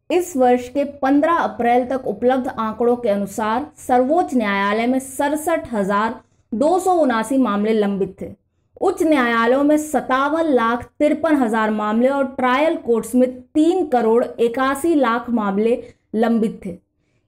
इस वर्ष के 15 अप्रैल तक उपलब्ध आंकड़ों के अनुसार सर्वोच्च न्यायालय में 67,279 मामले लंबित थे। उच्च न्यायालयों में 57,53,000 मामले और ट्रायल कोर्ट्स में 3,81,00,000 मामले लंबित थे।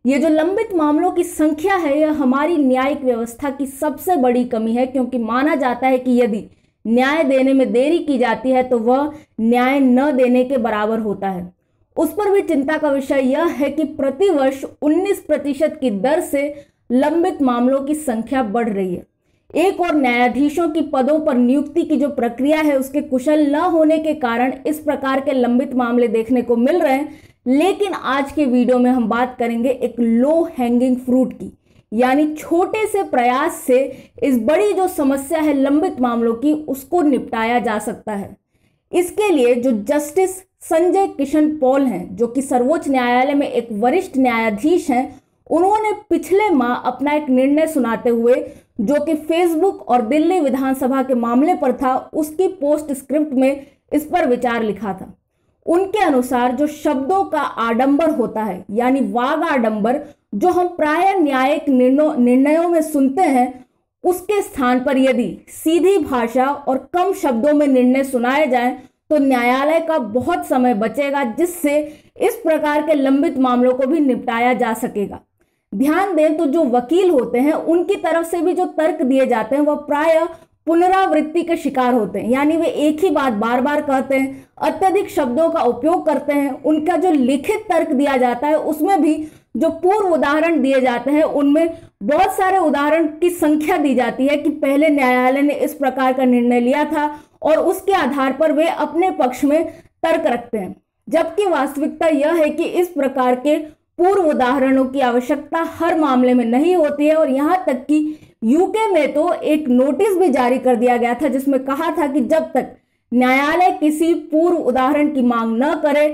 ये जो लंबित मामलों की संख्या है, यह हमारी न्यायिक व्यवस्था की सबसे बड़ी कमी है, क्योंकि माना जाता है कि यदि न्याय देने में देरी की जाती है तो वह न्याय न देने के बराबर होता है। उस पर भी चिंता का विषय यह है कि प्रतिवर्ष 19% की दर से लंबित मामलों की संख्या बढ़ रही है। एक और न्यायाधीशों की पदों पर नियुक्ति की जो प्रक्रिया है, उसके कुशल न होने के कारण इस प्रकार के लंबित मामले देखने को मिल रहे हैं। लेकिन आज के वीडियो में हम बात करेंगे एक लो हैंगिंग फ्रूट की, यानी छोटे से प्रयास से इस बड़ी जो समस्या है लंबित मामलों की, उसको निपटाया जा सकता है। इसके लिए जो जस्टिस संजय किशन पॉल हैं, जो कि सर्वोच्च न्यायालय में एक वरिष्ठ न्यायाधीश हैं, उन्होंने पिछले माह अपना एक निर्णय सुनाते हुए, जो कि फेसबुक और दिल्ली विधानसभा के मामले पर था, उसकी पोस्ट स्क्रिप्ट में इस पर विचार लिखा था। उनके अनुसार जो शब्दों का आडंबर होता है, यानी वाग आडंबर, जो हम प्राय न्यायिक निर्णयों में सुनते हैं, उसके स्थान पर यदि सीधी भाषा और कम शब्दों में निर्णय सुनाए जाएं तो न्यायालय का बहुत समय बचेगा, जिससे इस प्रकार के लंबित मामलों को भी निपटाया जा सकेगा। ध्यान दें तो जो वकील होते हैं, उनकी तरफ से भी जो तर्क दिए जाते हैं वह प्रायः पुनरावृत्ति के शिकार होते हैं, यानी वे एक ही बात बार बार कहते हैं, अत्यधिक शब्दों का उपयोग करते हैं। उनका जो लिखित तर्क दिया जाता है, उसमें भी जो पूर्व उदाहरण दिए जाते हैं, उनमें बहुत सारे उदाहरण की संख्या दी जाती है कि पहले न्यायालय ने इस प्रकार का निर्णय लिया था और उसके आधार पर वे अपने पक्ष में तर्क रखते हैं। जबकि वास्तविकता यह है कि इस प्रकार के पूर्व उदाहरणों की आवश्यकता हर मामले में नहीं होती है। और यहाँ तक कि यूके में तो एक नोटिस भी जारी कर दिया गया था, जिसमें कहा था कि जब तक न्यायालय किसी पूर्व उदाहरण की मांग न करे,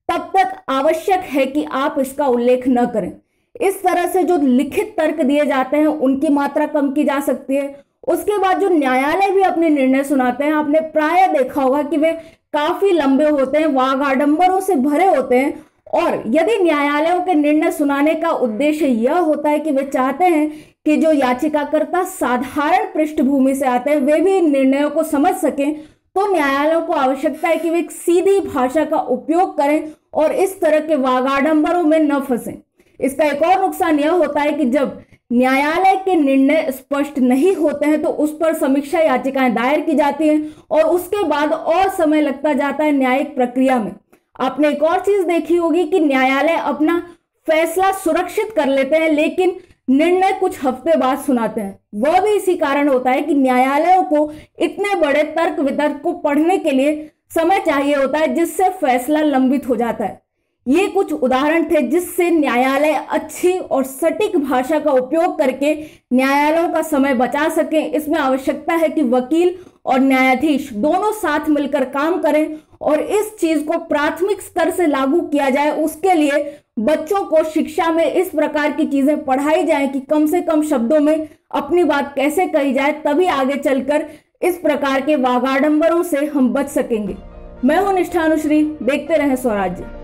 तब तक आवश्यक है कि आप इसका उल्लेख न करें। इस तरह से जो लिखित तर्क दिए जाते हैं, उनकी मात्रा कम की जा सकती है। उसके बाद जो न्यायालय भी अपने निर्णय सुनाते हैं, आपने प्राय देखा होगा कि वे काफी लंबे होते हैं, वाग आडंबरों से भरे होते हैं। और यदि न्यायालयों के निर्णय सुनाने का उद्देश्य यह होता है कि वे चाहते हैं कि जो याचिकाकर्ता साधारण पृष्ठभूमि से आते हैं, वे भी इन निर्णयों को समझ सकें, तो न्यायालयों को आवश्यकता है कि वे एक सीधी भाषा का उपयोग करें और इस तरह के वाग आडंबरों में न फंसें। इसका एक और नुकसान यह होता है कि जब न्यायालय के निर्णय स्पष्ट नहीं होते हैं तो उस पर समीक्षा याचिकाएं दायर की जाती हैं और उसके बाद और समय लगता जाता है न्यायिक प्रक्रिया में। आपने एक और चीज देखी होगी कि न्यायालय अपना फैसला सुरक्षित कर लेते हैं, लेकिन निर्णय कुछ हफ्ते बाद सुनाते हैं। वह भी इसी कारण होता है कि न्यायालयों को इतने बड़े तर्क वितर्क को पढ़ने के लिए समय चाहिए होता है, जिससे फैसला लंबित हो जाता है। ये कुछ उदाहरण थे जिससे न्यायालय अच्छी और सटीक भाषा का उपयोग करके न्यायालयों का समय बचा सकें। इसमें आवश्यकता है कि वकील और न्यायाधीश दोनों साथ मिलकर काम करें और इस चीज को प्राथमिक स्तर से लागू किया जाए। उसके लिए बच्चों को शिक्षा में इस प्रकार की चीजें पढ़ाई जाए कि कम से कम शब्दों में अपनी बात कैसे कही जाए, तभी आगे चलकर इस प्रकार के वागाडंबरों से हम बच सकेंगे। मैं हूं निष्ठा अनुश्री, देखते रहें स्वराज्य।